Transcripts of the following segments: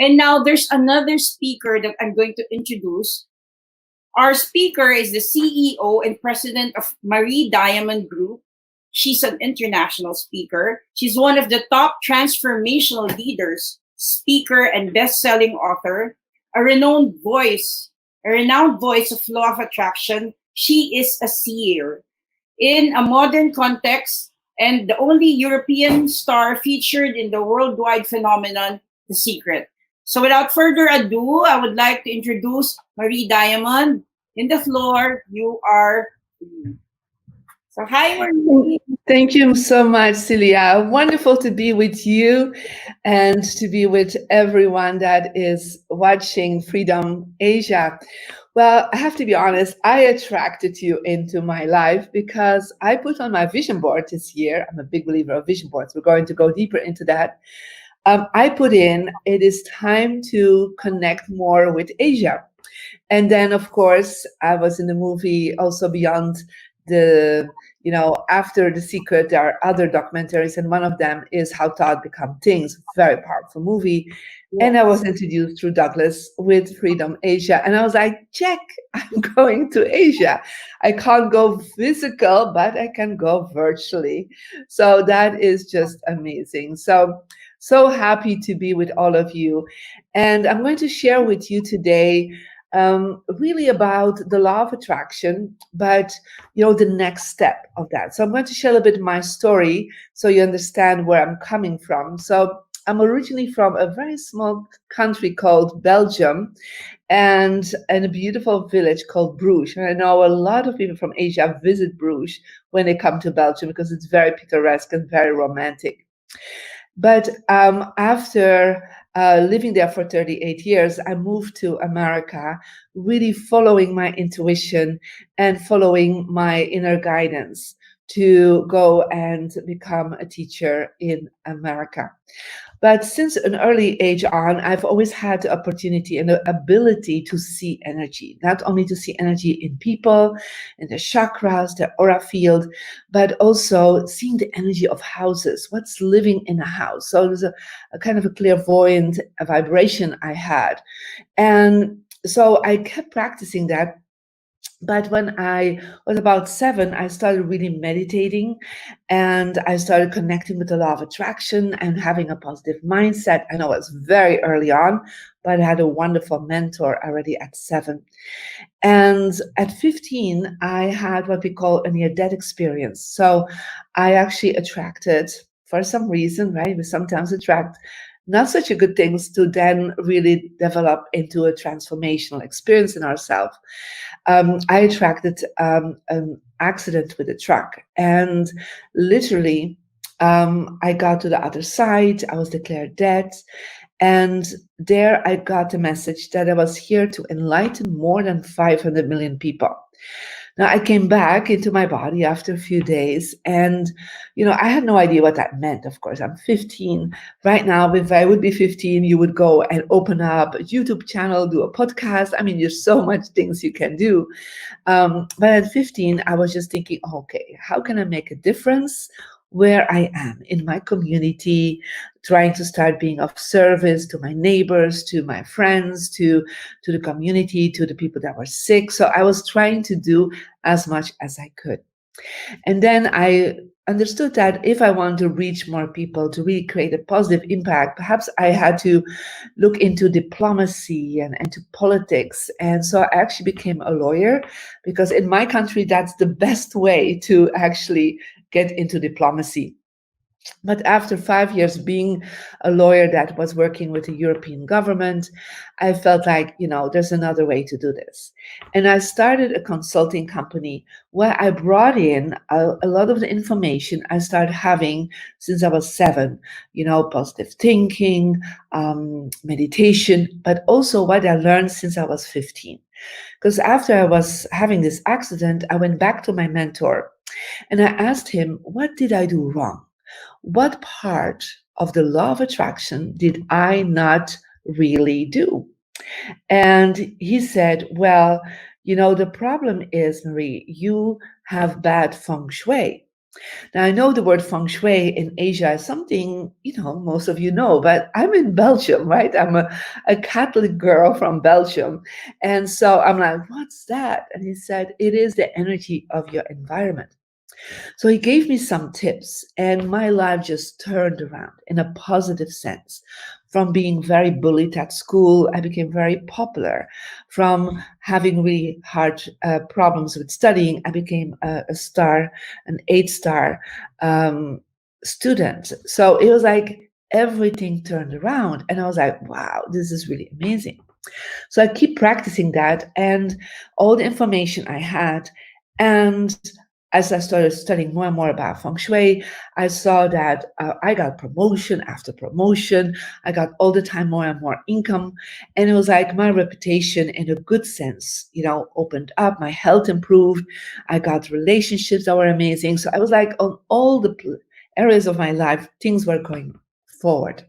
And now there's another speaker that I'm going to introduce. Our speaker is the CEO and president of Marie Diamond Group. She's an international speaker. She's one of the top transformational leaders, speaker, and best-selling author, a renowned voice of law of attraction. She is a seer in a modern context and the only European star featured in the worldwide phenomenon, The Secret. So without further ado, I would like to introduce Marie Diamond. In the floor, you are free. So hi, Marie. Thank you so much, Celia. Wonderful to be with you and to be with everyone that is watching Freedom Asia. Well, I have to be honest, I attracted you into my life because I put on my vision board this year. I'm a big believer of vision boards. We're going to go deeper into that. I put in, it is time to connect more with Asia. And then, of course, I was in the movie also Beyond the, after The Secret, there are other documentaries, and one of them is How Thought Become Things, very powerful movie. Yes. And I was introduced through Douglas with Freedom Asia. And I was like, check, I'm going to Asia. I can't go physical, but I can go virtually. So that is just amazing. So happy to be with all of you. And I'm going to share with you today really about the law of attraction, but the next step of that. So I'm going to share a little bit my story so you understand where I'm coming from. So I'm originally from a very small country called Belgium and in a beautiful village called Bruges. And I know a lot of people from Asia visit Bruges when they come to Belgium because it's very picturesque and very romantic. But after living there for 38 years, I moved to America, really following my intuition and following my inner guidance to go and become a teacher in America. But since an early age on, I've always had the opportunity and the ability to see energy, not only to see energy in people, in the chakras, the aura field, but also seeing the energy of houses, what's living in a house. So there's a kind of a clairvoyant vibration I had. And so I kept practicing that. But when I was about 7, I started really meditating and I started connecting with the law of attraction and having a positive mindset. I know it was very early on, but I had a wonderful mentor already at 7. And at 15, I had what we call a near-death experience. So I actually attracted, for some reason, right? We sometimes attract not such a good things to then really develop into a transformational experience in ourselves. I attracted an accident with a truck, and literally I got to the other side. I was declared dead, and there I got a message that I was here to enlighten more than 500 million people. Now I came back into my body after a few days, and I had no idea what that meant. Of course, I'm 15 right now. If I would be 15, you would go and open up a YouTube channel, do a podcast. I mean, there's so much things you can do. But at 15, I was just thinking, okay, how can I make a difference where I am in my community, trying to start being of service to my neighbors, to my friends, to the community, to the people that were sick. So I was trying to do as much as I could. And then I understood that if I want to reach more people, to really create a positive impact, perhaps I had to look into diplomacy and to politics. And so I actually became a lawyer because in my country, that's the best way to actually get into diplomacy. But after 5 years being a lawyer that was working with the European government, I felt like, there's another way to do this. And I started a consulting company where I brought in a lot of the information I started having since I was 7, positive thinking, meditation, but also what I learned since I was 15. Because after I was having this accident, I went back to my mentor and I asked him, what did I do wrong? What part of the law of attraction did I not really do? And he said, well, the problem is, Marie, you have bad feng shui. Now, I know the word feng shui in Asia is something, most of you know, but I'm in Belgium, right? I'm a Catholic girl from Belgium. And so I'm like, what's that? And he said, it is the energy of your environment. So he gave me some tips, and my life just turned around in a positive sense. From being very bullied at school, I became very popular. From having really hard problems with studying, I became a star, an 8-star student. So it was like everything turned around, and I was like, wow, this is really amazing. So I keep practicing that and all the information I had. And as I started studying more and more about feng shui, I saw that I got promotion after promotion. I got all the time more and more income. And it was like my reputation in a good sense, opened up. My health improved. I got relationships that were amazing. So I was like, on all the areas of my life, things were going forward.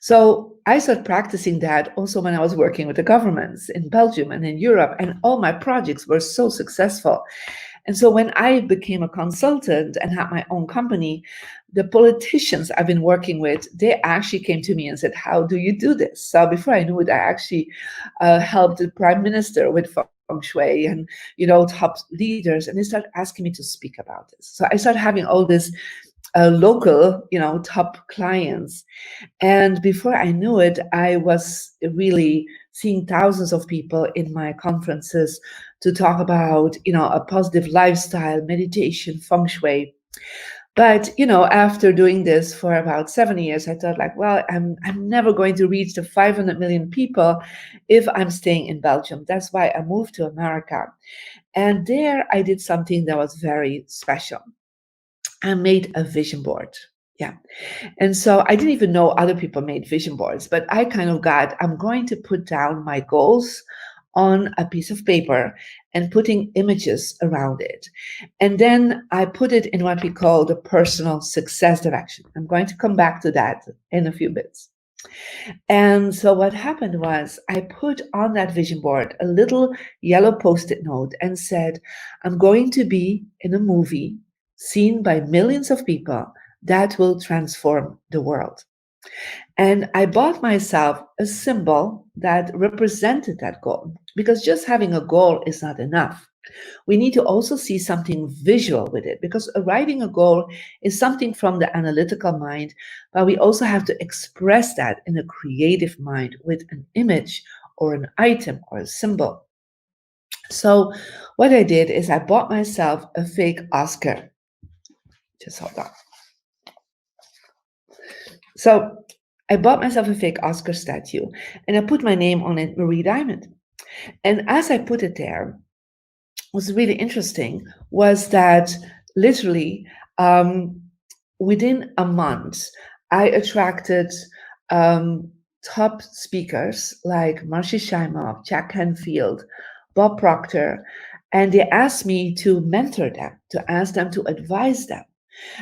So I started practicing that also when I was working with the governments in Belgium and in Europe, and all my projects were so successful. And so when I became a consultant and had my own company, the politicians I've been working with, they actually came to me and said, how do you do this? So before I knew it, I actually helped the prime minister with feng shui and, top leaders. And they started asking me to speak about this. So I started having all these local, top clients. And before I knew it, I was really seeing thousands of people in my conferences to talk about, a positive lifestyle, meditation, feng shui. But, after doing this for about 7 years, I thought like, well, I'm never going to reach the 500 million people if I'm staying in Belgium. That's why I moved to America. And there I did something that was very special. I made a vision board. Yeah. And so I didn't even know other people made vision boards, but I kind of I'm going to put down my goals on a piece of paper and putting images around it. And then I put it in what we call the personal success direction. I'm going to come back to that in a few bits. And so what happened was I put on that vision board a little yellow post-it note and said, I'm going to be in a movie seen by millions of people that will transform the world. And I bought myself a symbol that represented that goal, because just having a goal is not enough. We need to also see something visual with it, because writing a goal is something from the analytical mind, but we also have to express that in a creative mind with an image or an item or a symbol. So what I did is I bought myself a fake Oscar. Just hold on. So I bought myself a fake Oscar statue and I put my name on it, Marie Diamond. And as I put it there, what's really interesting was that literally within a month, I attracted top speakers like Marcy Shimoff, Jack Canfield, Bob Proctor, and they asked me to mentor them, to ask them to advise them.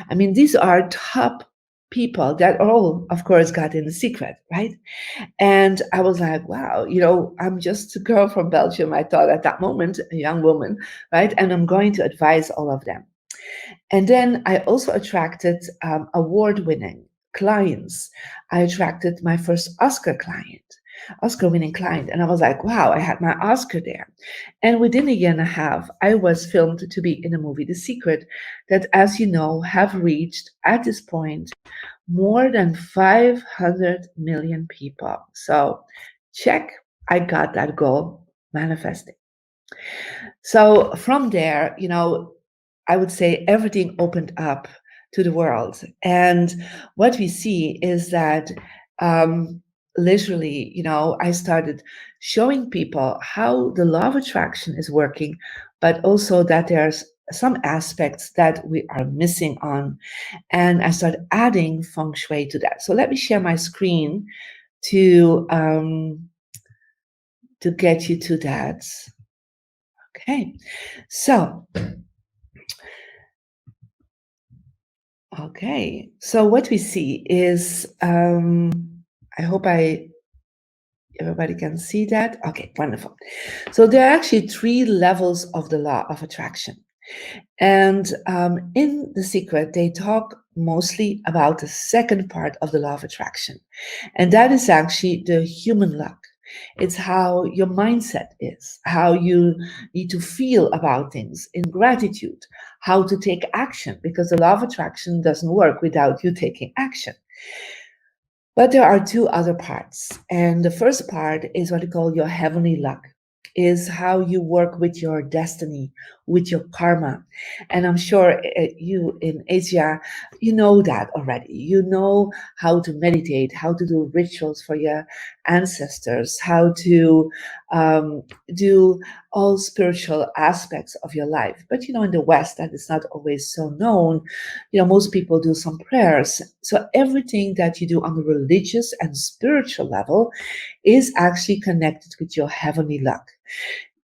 I mean, these are top people that all, of course, got in the secret, right? And I was like, wow, I'm just a girl from Belgium, I thought at that moment, a young woman, right? And I'm going to advise all of them. And then I also attracted award-winning clients. I attracted my first Oscar-winning client. And I was like, wow, I had my Oscar there. And within a year and a half, I was filmed to be in a movie, The Secret, that, as you know, have reached at this point more than 500 million people. So check, I got that goal manifesting. So from there, I would say everything opened up to the world. And what we see is that literally, I started showing people how the law of attraction is working, but also that there's some aspects that we are missing on. And I started adding feng shui to that. So let me share my screen to get you to that. Okay, so what we see is, I hope everybody can see that. Okay, wonderful. So there are actually 3 levels of the law of attraction. And in The Secret, they talk mostly about the second part of the law of attraction. And that is actually the human luck. It's how your mindset is, how you need to feel about things in gratitude, how to take action, because the law of attraction doesn't work without you taking action. But there are two other parts. And the first part is what we call your heavenly luck, is how you work with your destiny, with your karma. And I'm sure you in Asia, you know that already. You know how to meditate, how to do rituals for your ancestors, how to do all spiritual aspects of your life. But in the West, that is not always so known. Most people do some prayers. So everything that you do on the religious and spiritual level is actually connected with your heavenly luck.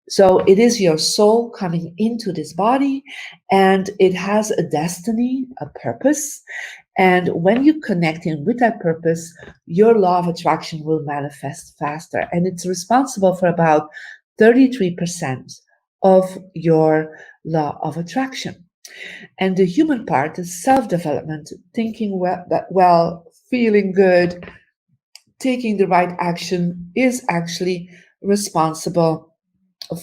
So it is your soul coming into this body, and it has a destiny, a purpose. And when you connect in with that purpose, your law of attraction will manifest faster. And it's responsible for about 33% of your law of attraction. And the human part, the self-development, thinking well, feeling good, taking the right action, is actually responsible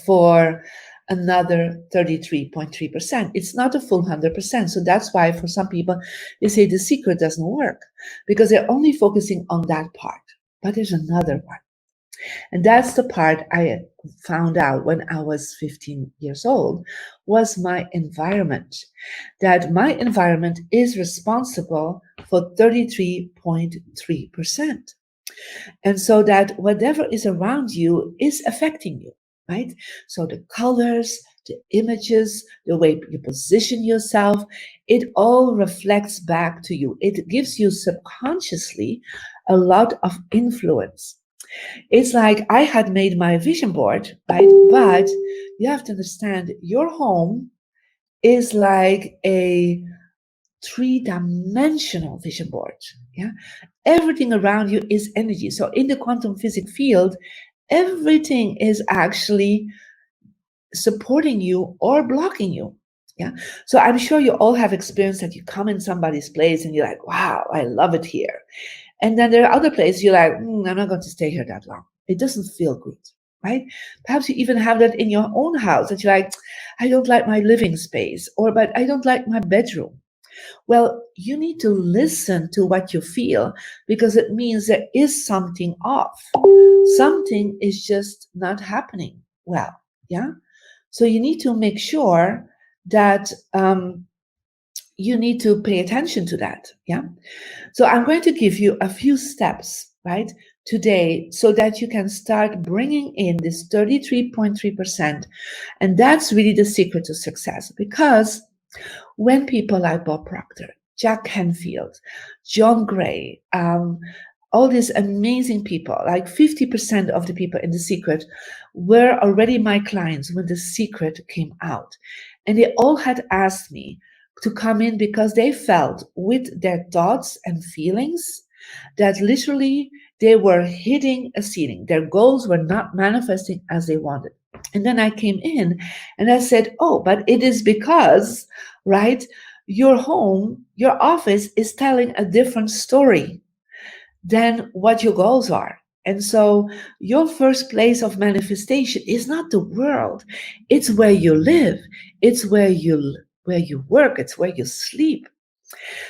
for another 33.3%. It's not a full 100%. So that's why for some people, they say The Secret doesn't work because they're only focusing on that part. But there's another one. And that's the part I found out when I was 15 years old, was my environment. That my environment is responsible for 33.3%. And so that whatever is around you is affecting you, right? So the colors, the images, the way you position yourself, it all reflects back to you. It gives you subconsciously a lot of influence. It's like I had made my vision board, right? But you have to understand your home is like a three-dimensional vision board. Yeah. Everything around you is energy. So in the quantum physics field, everything is actually supporting you or blocking you. Yeah. So I'm sure you all have experienced that you come in somebody's place and you're like, wow, I love it here. And then there are other places you're like, I'm not going to stay here that long. It doesn't feel good, right? Perhaps you even have that in your own house that you're like, I don't like my living space, but I don't like my bedroom. Well, you need to listen to what you feel because it means there is something off. Something is just not happening well. Yeah. So you need to make sure that you need to pay attention to that. Yeah. So I'm going to give you a few steps, right, today so that you can start bringing in this 33.3%. And that's really the secret to success, because when people like Bob Proctor, Jack Canfield, John Gray, all these amazing people, like 50% of the people in The Secret were already my clients when The Secret came out. And they all had asked me to come in because they felt with their thoughts and feelings that literally they were hitting a ceiling. Their goals were not manifesting as they wanted. And then I came in and I said, oh, but it is because, right, your home, your office is telling a different story than what your goals are. And so your first place of manifestation is not the world. It's where you live. It's where you work. It's where you sleep.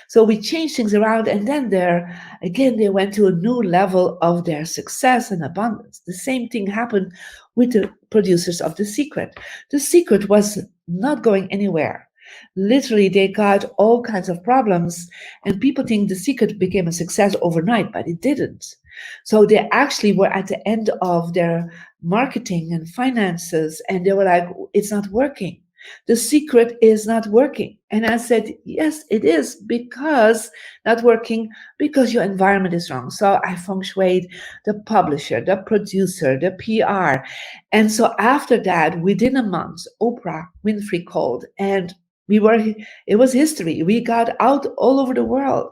So we changed things around, and then they went to a new level of their success and abundance. The same thing happened with the producers of The Secret. The Secret was not going anywhere. Literally, they got all kinds of problems, and people think The Secret became a success overnight, but it didn't. So they actually were at the end of their marketing and finances, and they were like, it's not working. The Secret is not working. And I said, yes, it is, because not working because your environment is wrong. So I feng shuied the publisher, the producer, the PR. And so after that, within a month, Oprah Winfrey called, and it was history. We got out all over the world.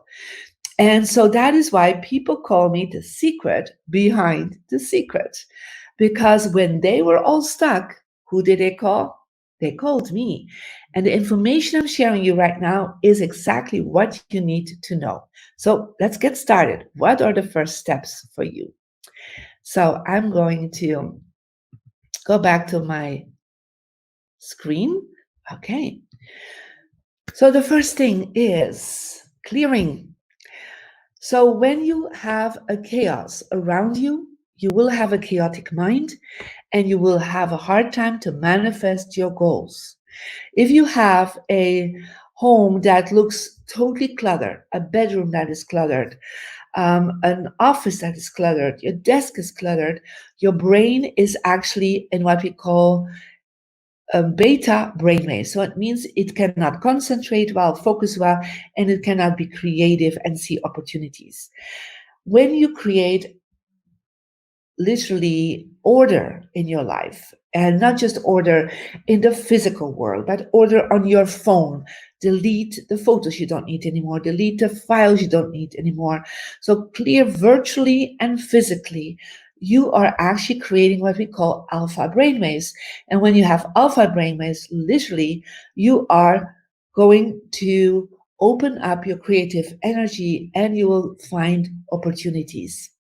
And so that is why people call me the secret behind the secret. Because when they were all stuck, who did they call? They called me. And the information I'm sharing you right now is exactly what you need to know. So let's get started. What are the first steps for you? So I'm going to go back to my screen. Okay. So the first thing is clearing. So when you have a chaos around you, you will have a chaotic mind and you will have a hard time to manifest your goals. If you have a home that looks totally cluttered, a bedroom that is cluttered, an office that is cluttered, your desk is cluttered, your brain is actually in what we call a beta brainwave. So it means it cannot concentrate well, focus well, and it cannot be creative and see opportunities. When you create literally order in your life, and not just order in the physical world, but order on your phone. Delete the photos you don't need anymore, delete the files you don't need anymore. So clear virtually and physically. You are actually creating what we call alpha brainwaves. And when you have alpha brainwaves, literally, you are going to open up your creative energy and you will find opportunities.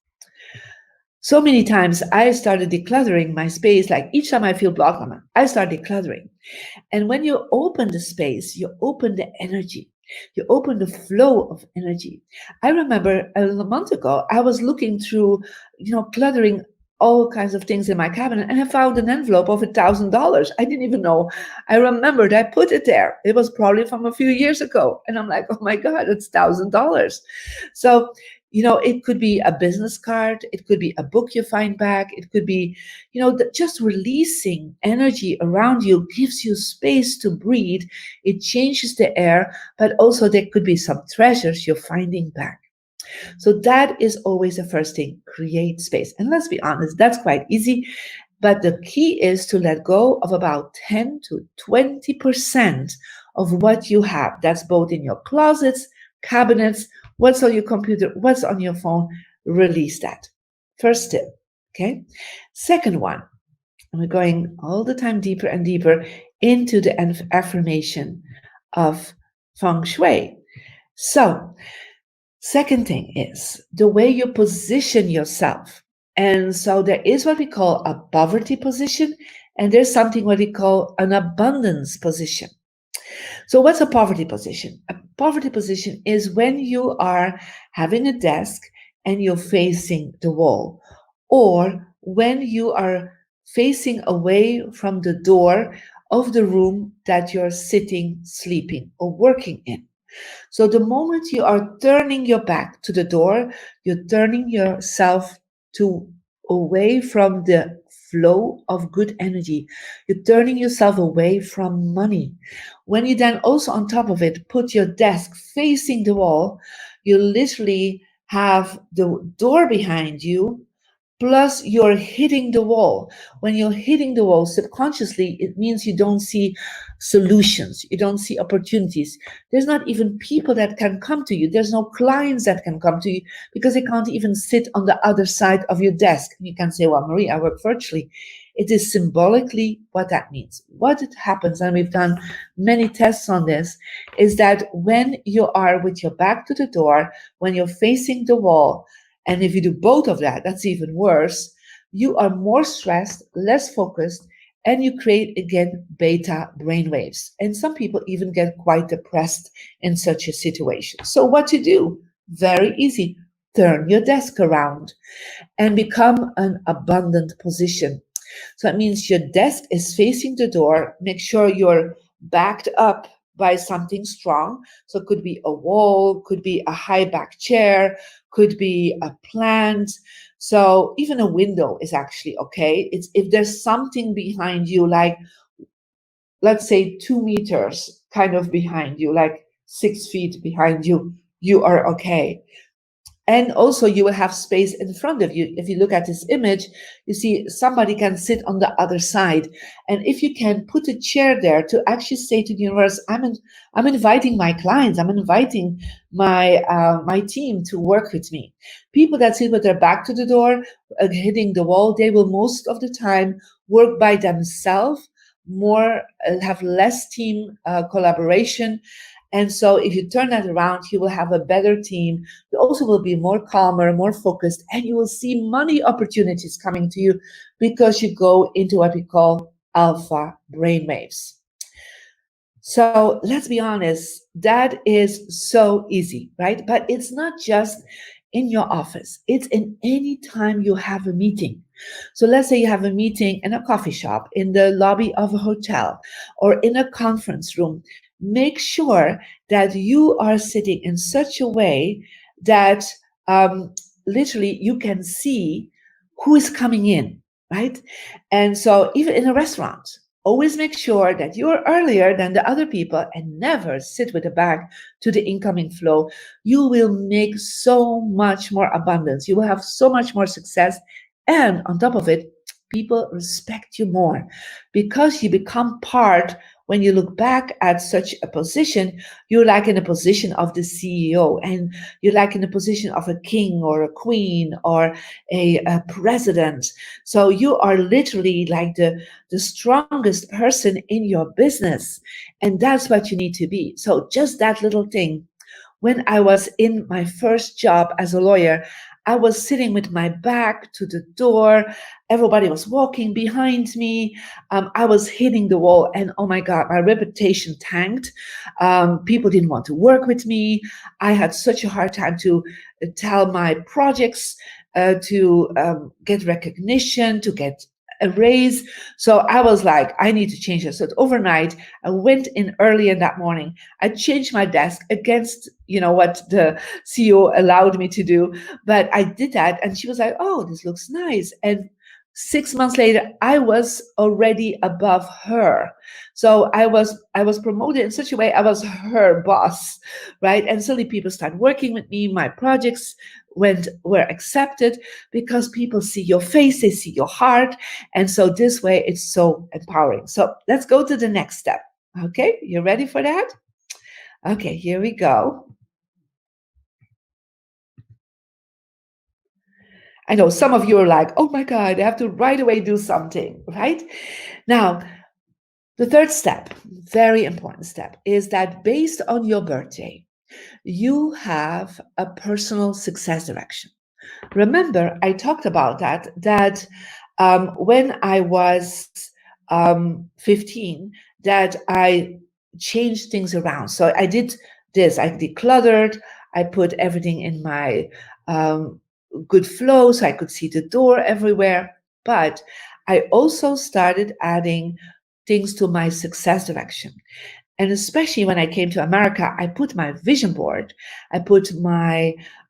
So many times I started decluttering my space, like each time I feel blocked, I start decluttering. And when you open the space, you open the energy, you open the flow of energy. I remember a month ago, I was looking through, cluttering all kinds of things in my cabinet, and I found an envelope of $1,000. I didn't even know. I remembered I put it there. It was probably from a few years ago. And I'm like, oh my God, it's $1,000. So, it could be a business card, it could be a book you find back, it could be, just releasing energy around you gives you space to breathe. It changes the air, but also there could be some treasures you're finding back. So that is always the first thing, create space. And let's be honest, that's quite easy. But the key is to let go of about 10 to 20% of what you have. That's both in your closets, cabinets, what's on your computer, what's on your phone. Release that. First tip. Okay. Second one, and we're going all the time deeper and deeper into the affirmation of feng shui. So, second thing is the way you position yourself. And so there is what we call a poverty position, and there's something what we call an abundance position. So what's a poverty position? A poverty position is when you are having a desk and you're facing the wall, or when you are facing away from the door of the room that you're sitting, sleeping, or working in. So the moment you are turning your back to the door, you're turning yourself to away from the flow of good energy. You're turning yourself away from money. When you then also on top of it put your desk facing the wall, you literally have the door behind you, plus you're hitting the wall. When you're hitting the wall subconsciously, it means you don't see solutions, you don't see opportunities. There's not even people that can come to you. There's no clients that can come to you because they can't even sit on the other side of your desk. You can say, well, Marie, I work virtually. It is symbolically what that means. What it happens, and we've done many tests on this, is that when you are with your back to the door, when you're facing the wall, and if you do both of that, that's even worse, you are more stressed, less focused, and you create again beta brainwaves. And some people even get quite depressed in such a situation. So what to do? Very easy. Turn your desk around and become an abundant position. So that means your desk is facing the door. Make sure you're backed up by something strong. So it could be a wall, could be a high back chair, could be a plant. So even a window is actually okay. It's if there's something behind you, like let's say 2 meters kind of behind you, like 6 feet behind you, you are okay. And also you will have space in front of you. If you look at this image, you see somebody can sit on the other side. And if you can put a chair there to actually say to the universe, I'm inviting my clients, I'm inviting my team to work with me. People that sit with their back to the door, hitting the wall, they will most of the time work by themselves, more, have less team collaboration. And so if you turn that around, you will have a better team. You also will be more calmer, more focused, and you will see money opportunities coming to you because you go into what we call alpha brainwaves. So let's be honest, that is so easy, right? But it's not just in your office, it's in any time you have a meeting. So let's say you have a meeting in a coffee shop, in the lobby of a hotel, or in a conference room. Make sure that you are sitting in such a way that literally you can see who is coming in, right? And so even in a restaurant, always make sure that you're earlier than the other people and never sit with a back to the incoming flow. You will make so much more abundance. You will have so much more success. And on top of it, people respect you more because you become part. When you look back at such a position, you're like in a position of the CEO, and you're like in a position of a king or a queen or a president. So you are literally like the strongest person in your business. And that's what you need to be. So just that little thing. When I was in my first job as a lawyer, I was sitting with my back to the door. Everybody was walking behind me. I was hitting the wall, and oh my God, my reputation tanked. People didn't want to work with me. I had such a hard time to tell my projects, to get recognition, to get a raise. So I was like, I need to change this. So overnight, I went in early in that morning. I changed my desk against, what the CEO allowed me to do. But I did that, and she was like, oh, this looks nice. And 6 months later, I was already above her. So I was promoted in such a way, I was her boss, right? And suddenly people started working with me. My projects were accepted because people see your face, they see your heart. And so this way it's so empowering. So let's go to the next step. Okay, you ready for that? Okay, here we go. I know some of you are like, oh my God, I have to right away do something, right? Now, the third step, very important step, is that based on your birthday, you have a personal success direction. Remember, I talked about that when I was 15, that I changed things around. So I did this, I decluttered, I put everything in my good flow so I could see the door everywhere. But I also started adding things to my success direction. And especially when I came to America, I put my vision board, I put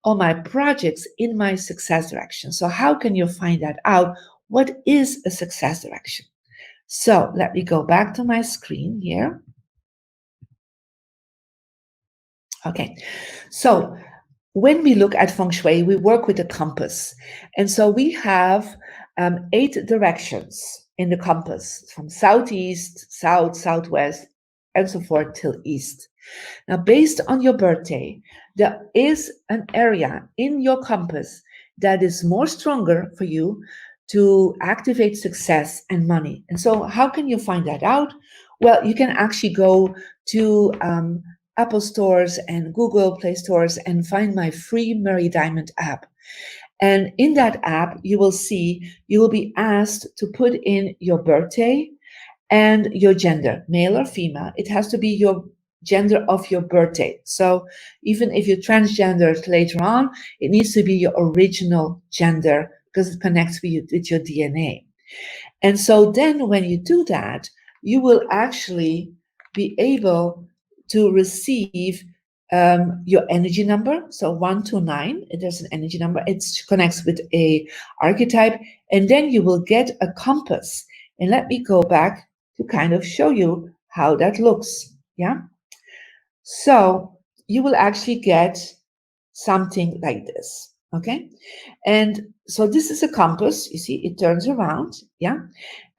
all my projects in my success direction. So how can you find that out? What is a success direction? So let me go back to my screen here. Okay, so when we look at feng shui, we work with a compass. And so we have 8 directions in the compass, from southeast, south, southwest, and so forth till east. Now, based on your birthday, there is an area in your compass that is more stronger for you to activate success and money. And so how can you find that out? Well, you can actually go to Apple stores and Google Play stores and find my free Mary Diamond app. And in that app, you will be asked to put in your birthday and your gender, male or female. It has to be your gender of your birthday. So even if you're transgendered later on, it needs to be your original gender because it connects with your DNA. And so then when you do that, you will actually be able to receive your energy number. So 1 to 9, there's an energy number. It connects with a archetype, and then you will get a compass. And let me go back to kind of show you how that looks. Yeah. So you will actually get something like this. Okay. And so this is a compass. You see, it turns around. Yeah.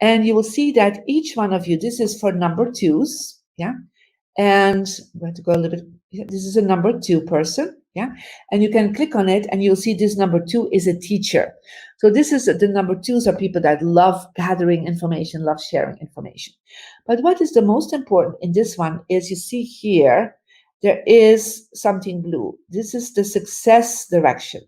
And you will see that each one of you, this is for number 2s. Yeah. And I'm going to go a little bit. This is a number 2 person. Yeah. And you can click on it and you'll see this number 2 is a teacher. So this is the number 2s are people that love gathering information, love sharing information. But what is the most important in this one is you see here, there is something blue. This is the success direction.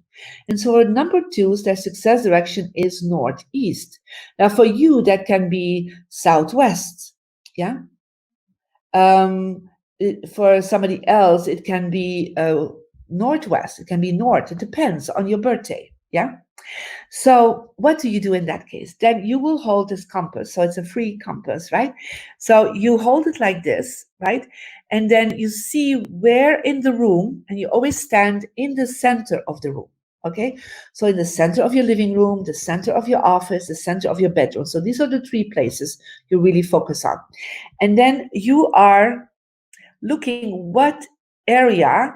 And so for number 2s, their success direction is northeast. Now for you, that can be southwest. Yeah. For somebody else, it can be northwest. It can be north. It depends on your birthday. Yeah. So what do you do in that case? Then you will hold this compass. So it's a free compass, right? So you hold it like this, right? And then you see where in the room, and you always stand in the center of the room. Okay. So in the center of your living room, the center of your office, the center of your bedroom. So these are the 3 places you really focus on. And then you are looking what area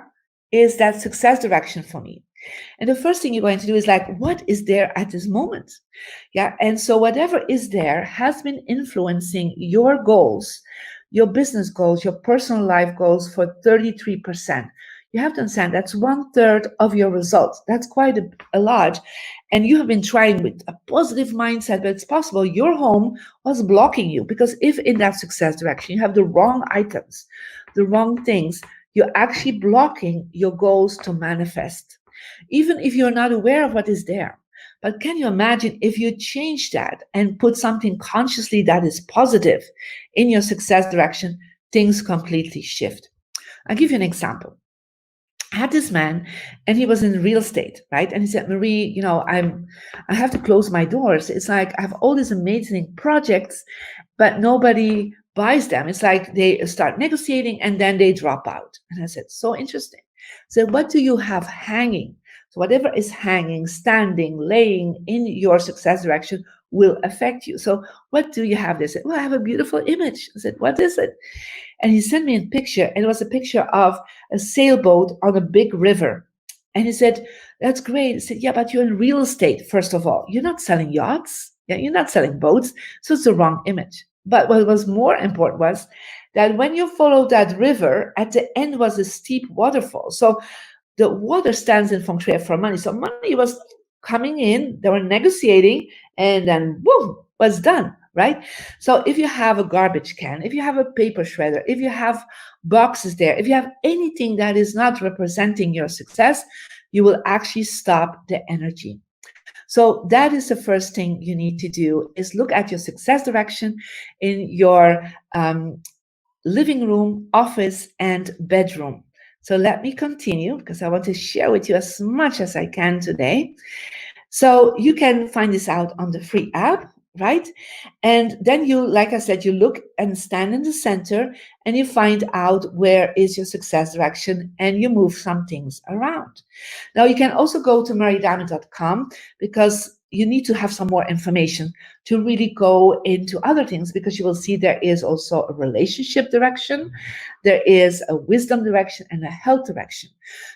is that success direction for me. And the first thing you're going to do is like, what is there at this moment? Yeah. And so whatever is there has been influencing your goals, your business goals, your personal life goals for 33%. You have to understand that's 1/3 of your results. That's quite a lot. And you have been trying with a positive mindset, but it's possible your home was blocking you, because if in that success direction you have the wrong items, the wrong things, you're actually blocking your goals to manifest, even if you're not aware of what is there. But can you imagine if you change that and put something consciously that is positive in your success direction, things completely shift. I'll give you an example. I had this man and he was in real estate, right? And he said, Marie, I have to close my doors. It's like I have all these amazing projects, but nobody buys them. It's like they start negotiating and then they drop out. And I said, so interesting. So what do you have hanging? So whatever is hanging, standing, laying in your success direction will affect you. So what do you have? They said, well, I have a beautiful image. I said, what is it? And he sent me a picture, and it was a picture of a sailboat on a big river. And he said, that's great. I said, yeah, but you're in real estate, first of all. You're not selling yachts. Yeah, you're not selling boats. So it's the wrong image. But what was more important was that when you followed that river, at the end was a steep waterfall. So the water stands in feng shui for money. So money was coming in, they were negotiating, and then boom, was done, right? So if you have a garbage can, if you have a paper shredder, if you have boxes there, if you have anything that is not representing your success, you will actually stop the energy. So that is the first thing you need to do, is look at your success direction in your living room, office, and bedroom. So let me continue, because I want to share with you as much as I can today. So you can find this out on the free app, right? And then you, like I said, you look and stand in the center and you find out where is your success direction and you move some things around. Now you can also go to mariediamond.com, because you need to have some more information to really go into other things, because you will see there is also a relationship direction, there is a wisdom direction, and a health direction.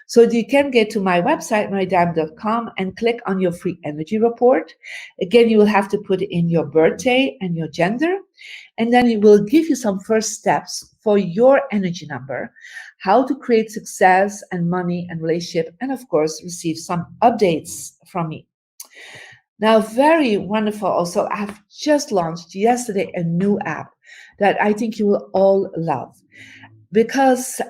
So you can get to my website, mariediamond.com, and click on your free energy report. Again, you will have to put in your birthday and your gender, and then it will give you some first steps for your energy number, how to create success and money and relationship, and of course, receive some updates from me. Now, very wonderful also, I have just launched yesterday a new app that I think you will all love, because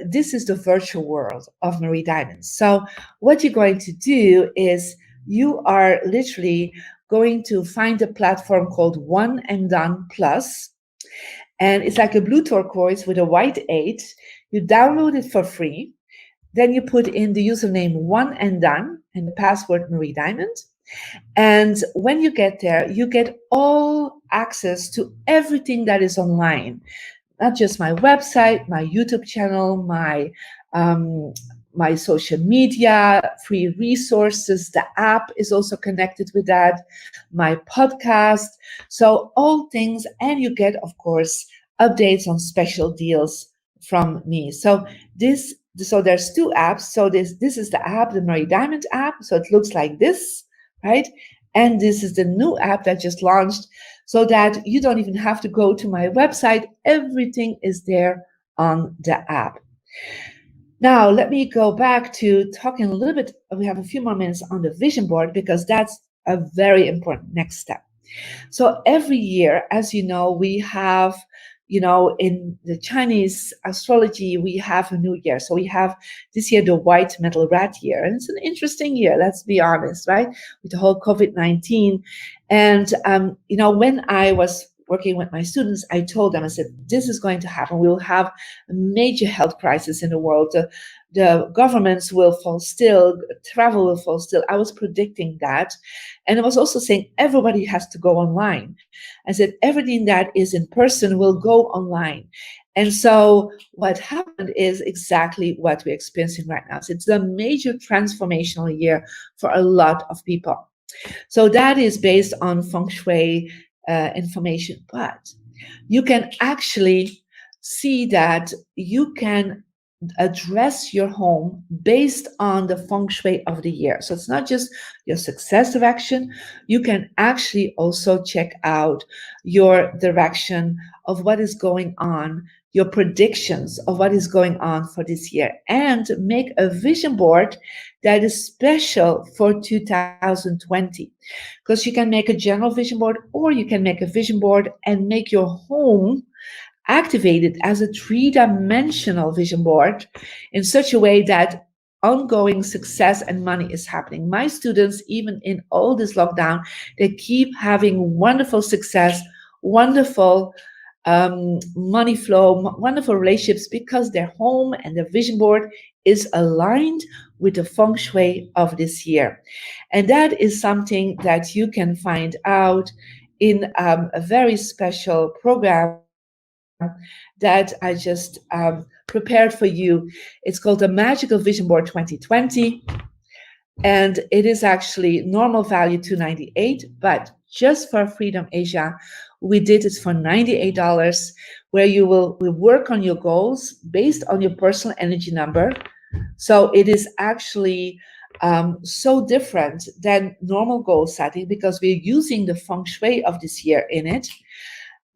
this is the virtual world of Marie Diamond. So what you're going to do is you are literally going to find a platform called One and Done Plus. And it's like a blue turquoise with a white 8. You download it for free. Then you put in the username One and Done and the password Marie Diamond. And when you get there, you get all access to everything that is online, not just my website, my YouTube channel, my social media, free resources. The app is also connected with that, my podcast. So all things, and you get, of course, updates on special deals from me. So there's 2 apps. So this is the app, the Marie Diamond app. So it looks like this, right? And this is the new app that just launched, so that you don't even have to go to my website. Everything is there on the app. Now, let me go back to talking a little bit. We have a few more minutes on the vision board because that's a very important next step. So every year, as you know, we have, in the Chinese astrology, we have a new year. So we have this year the white metal rat year. And it's an interesting year, let's be honest, right? With the whole COVID-19. And, when I was working with my students, I told them, I said, this is going to happen. We will have a major health crisis in the world. The governments will fall still, travel will fall still. I was predicting that. And I was also saying everybody has to go online. I said everything that is in person will go online. And so what happened is exactly what we're experiencing right now. So it's a major transformational year for a lot of people. So that is based on feng shui information. But you can actually see that you can address your home based on the feng shui of the year. So it's not just your success direction. You can actually also check out your direction of what is going on, your predictions of what is going on for this year, and make a vision board that is special for 2020. Because you can make a general vision board, or you can make a vision board and make your home activated as a three-dimensional vision board in such a way that ongoing success and money is happening. My students, even in all this lockdown, they keep having wonderful success, wonderful money flow, wonderful relationships because their home and their vision board is aligned with the feng shui of this year. And that is something that you can find out in a very special program that I just prepared for you. It's called the Magical Vision Board 2020. And it is actually normal value $298, but just for Freedom Asia, we did it for $98, where you will work on your goals based on your personal energy number. So it is actually so different than normal goal setting because we're using the feng shui of this year in it.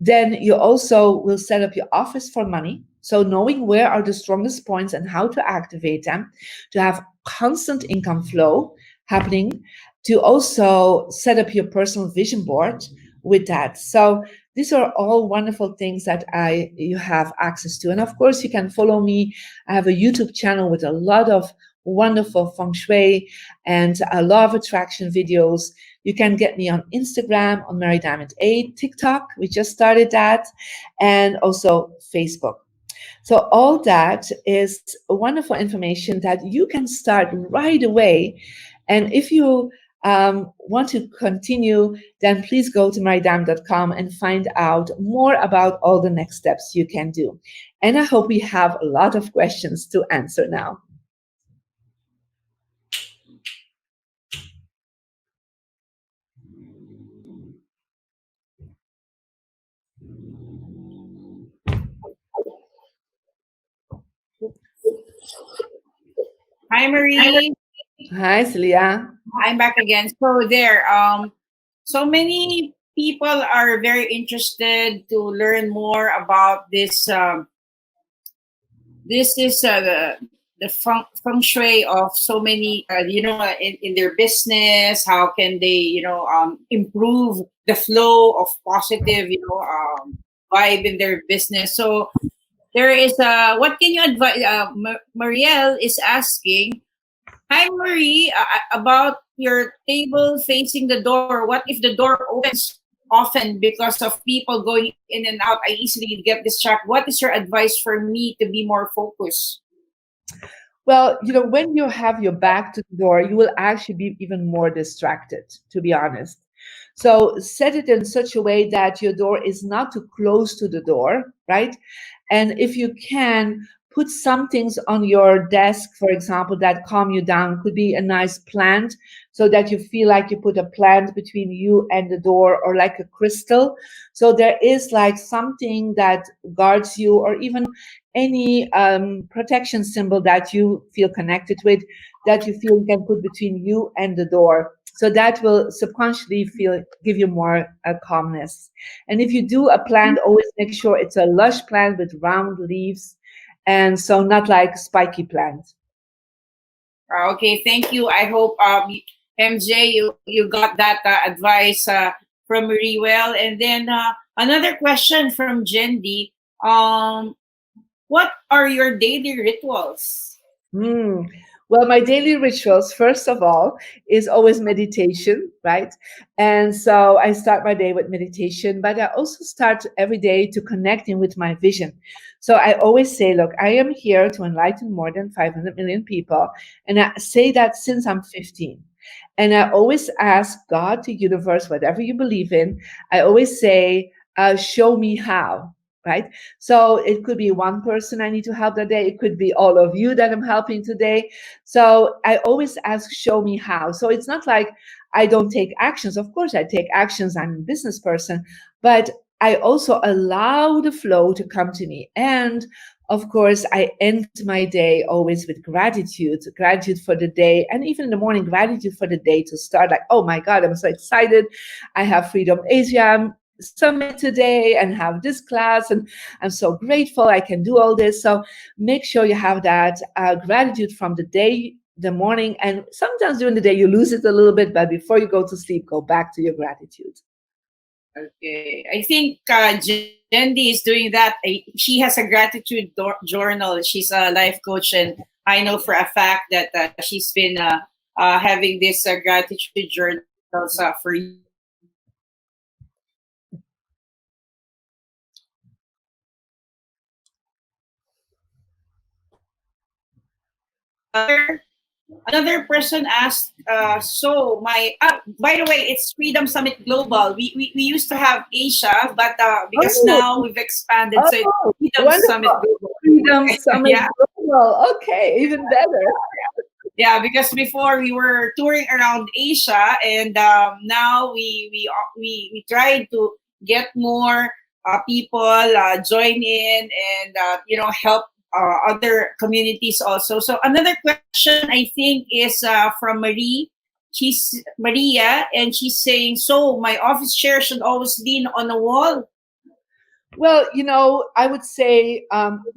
Then you also will set up your office for money. So knowing where are the strongest points and how to activate them, to have constant income flow happening, to also set up your personal vision board with that. So these are all wonderful things that you have access to. And of course, you can follow me. I have a YouTube channel with a lot of wonderful feng shui and a law of attraction videos. You can get me on Instagram, on Mary Diamond 8, TikTok, we just started that, and also Facebook. So all that is wonderful information that you can start right away. And if you want to continue, then please go to marydiamond.com and find out more about all the next steps you can do. And I hope we have a lot of questions to answer now. Hi, Marie. Hi, Celia. I'm back again. So many people are very interested to learn more about this. This is the feng shui of so many, in their business. How can they, improve the flow of positive, vibe in their business? So there is what can you advise? Marielle is asking, hi, Marie, about your table facing the door. What if the door opens often because of people going in and out? I easily get distracted. What is your advice for me to be more focused? Well, when you have your back to the door, you will actually be even more distracted, to be honest. So set it in such a way that your door is not too close to the door, right? And if you can, put some things on your desk, for example, that calm you down. Could be a nice plant so that you feel like you put a plant between you and the door, or like a crystal. So there is like something that guards you, or even any protection symbol that you feel connected with, that you feel you can put between you and the door. So that will subconsciously give you more calmness. And if you do a plant, always make sure it's a lush plant with round leaves, and so not like spiky plant. Okay, thank you. I hope MJ, you got that advice from Marie well. And then another question from Jendi. What are your daily rituals? Mm. Well, my daily rituals, first of all, is always meditation, right? And so I start my day with meditation, but I also start every day to connecting with my vision. So I always say, look, I am here to enlighten more than 500 million people. And I say that since I'm 15. And I always ask God, the universe, whatever you believe in, I always say, show me how, right? So it could be one person I need to help that day. It could be all of you that I'm helping today. So I always ask, show me how. So it's not like I don't take actions. Of course, I take actions. I'm a business person, but I also allow the flow to come to me. And of course, I end my day always with gratitude for the day. And even in the morning, gratitude for the day to start like, oh my God, I'm so excited. I have Freedom Asia summit today and have this class, and I'm so grateful I can do all this. So make sure you have that gratitude from the day, the morning, and sometimes during the day you lose it a little bit, but before you go to sleep, go back to your gratitude. Okay, I think Jendi is doing that. She has a gratitude journal. She's a life coach, and I know for a fact that she's been having this gratitude journals for another person asked, so my by the way, it's Freedom Summit Global. We used to have Asia, but because Oh, now we've expanded, so it's oh, Freedom Summit wonderful. Global. Freedom Summit Yeah, Global. Okay, even better. yeah. Because before we were touring around Asia, and now we tried to get more people join in, and help other communities also. So another question I think is from Marie. She's Maria, and she's saying, "So my office chair should always lean on a wall." Well, I would say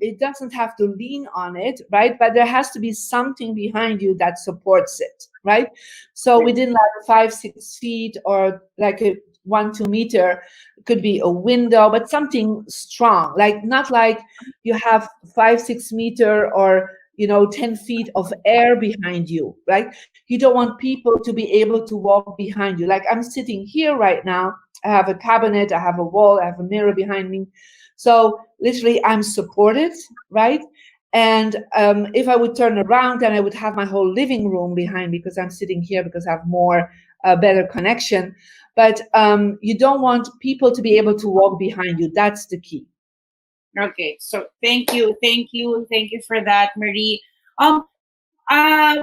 it doesn't have to lean on it, right? But there has to be something behind you that supports it, right? So within like 5, 6 feet or like a 1, 2 meter, it could be a window, but something strong, like not like you have 5, 6 meter or 10 feet of air behind you, right? You don't want people to be able to walk behind you. Like I'm sitting here right now. I have a cabinet, I have a wall, I have a mirror behind me. So literally I'm supported, right? And if I would turn around, then I would have my whole living room behind me because I'm sitting here because I have more, better connection. But you don't want people to be able to walk behind you. That's the key. Okay, so thank you for that, Marie.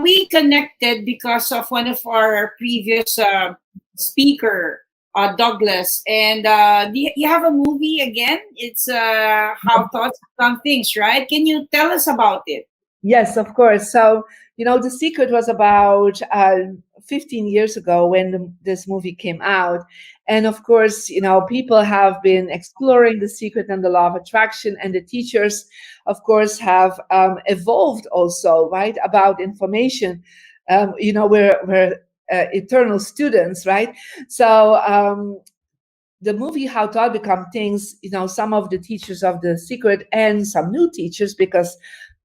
We connected because of one of our previous speaker, Douglas, and you have a movie again. It's How Thoughts Become Things, right? Can you tell us about it? Yes, of course. So, The Secret was about 15 years ago when this movie came out. And of course, people have been exploring The Secret and the law of attraction, and the teachers, of course, have evolved also, right, about information. We're eternal students, right? So, the movie How Thought Become Things, some of the teachers of The Secret and some new teachers, because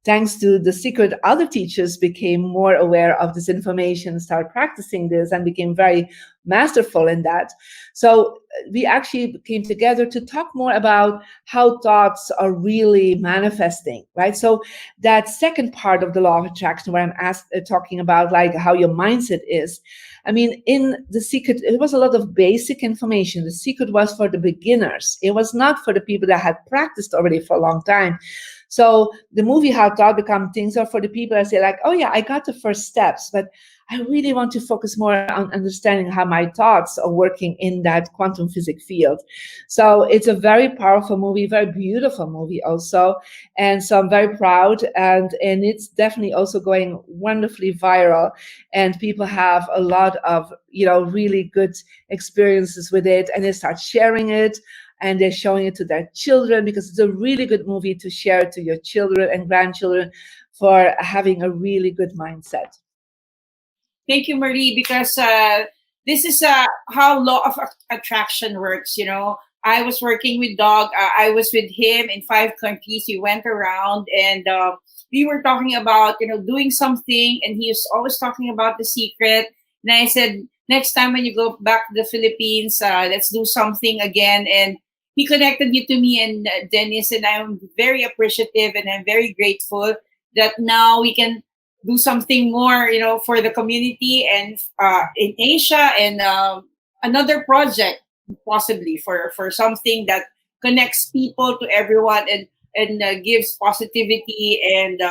thanks to The Secret, other teachers became more aware of this information, started practicing this, and became very masterful in that. So we actually came together to talk more about how thoughts are really manifesting, right? So that second part of the law of attraction, where I'm talking about like how your mindset is. I mean, in The Secret, it was a lot of basic information. The Secret was for the beginners. It was not for the people that had practiced already for a long time. So the movie How Thought Become Things are for the people that say like, oh yeah, I got the first steps, but I really want to focus more on understanding how my thoughts are working in that quantum physics field. So it's a very powerful movie, very beautiful movie also. And so I'm very proud, and it's definitely also going wonderfully viral, and people have a lot of, really good experiences with it, and they start sharing it. and they're showing it to their children, because it's a really good movie to share to your children and grandchildren for having a really good mindset. Thank you, Marie, because this is how law of attraction works. You know, I was working with Dog. I was with him in 5 countries. We went around and we were talking about, doing something, and he was always talking about the secret. And I said, next time when you go back to the Philippines, let's do something again. And he connected you to me and Dennis, and I'm very appreciative and I'm very grateful that now we can do something more, for the community and in Asia, and another project possibly for something that connects people to everyone, and gives positivity and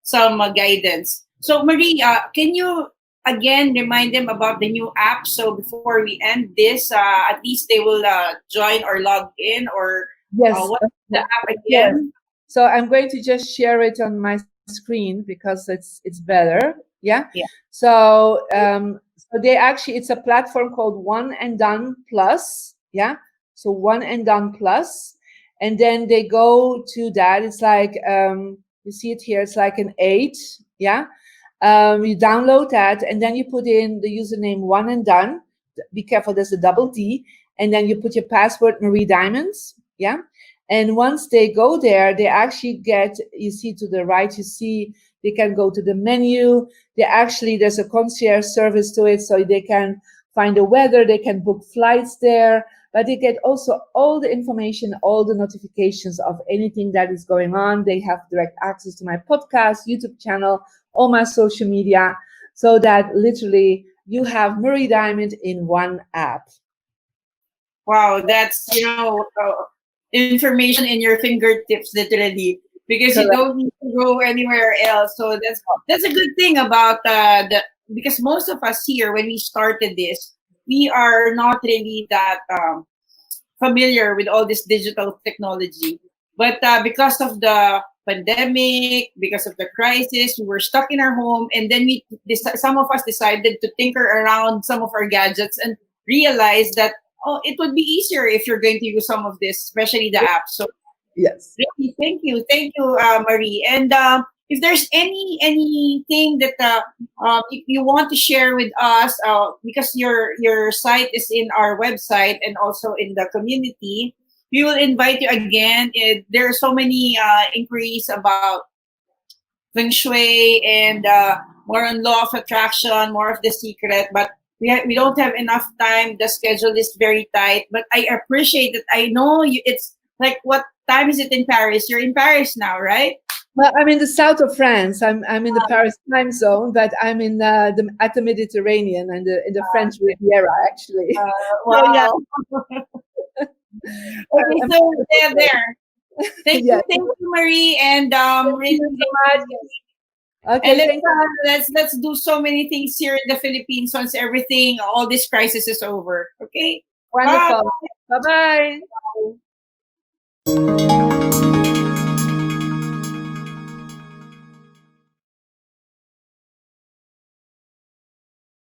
some guidance. So Marie, can you again remind them about the new app? So before we end this, at least they will join or log in, or Yes. what's the app Yes. again? So I'm going to just share it on my screen because it's better. Yeah. Yeah. So so they actually, it's a platform called One and Done Plus. Yeah. So One and Done Plus, and then they go to that. It's like you see it here. It's like an 8. Yeah. You download that, and then you put in the username One and Done. Be careful, there's a double D, and then you put your password Marie Diamonds. Yeah. And once they go there, they actually get, you see to the right, you see they can go to the menu. There's a concierge service to it, so they can find the weather, they can book flights there, but they get also all the information, all the notifications of anything that is going on. They have direct access to my podcast, YouTube channel, all my social media, so that literally you have Marie Diamond in one app. Wow, that's information in your fingertips, literally, because you Correct. don't need to go anywhere else. So that's a good thing about the because most of us here, when we started this, we are not really that familiar with all this digital technology. But because of the pandemic, because of the crisis, we were stuck in our home, and then some of us decided to tinker around some of our gadgets and realize that, oh, it would be easier if you're going to use some of this, especially the app. So Yes. really, thank you, Marie. And if there's anything that you want to share with us, because your site is in our website and also in the community, we will invite you again. There are so many inquiries about feng shui and more on law of attraction, more of the secret, but we don't have enough time. The schedule is very tight, but I appreciate that. I know it's like, what time is it in Paris? You're in Paris now, right? Well, I'm in the south of France. I'm in the Paris time zone, but I'm in at the Mediterranean and in the French Riviera, actually. Wow. So, yeah. Okay, so there. Thank Yes. you, Marie, and Thank really, you so much. Okay, and thank you. let's do so many things here in the Philippines once all this crisis is over. Okay, bye. Wonderful. Bye-bye.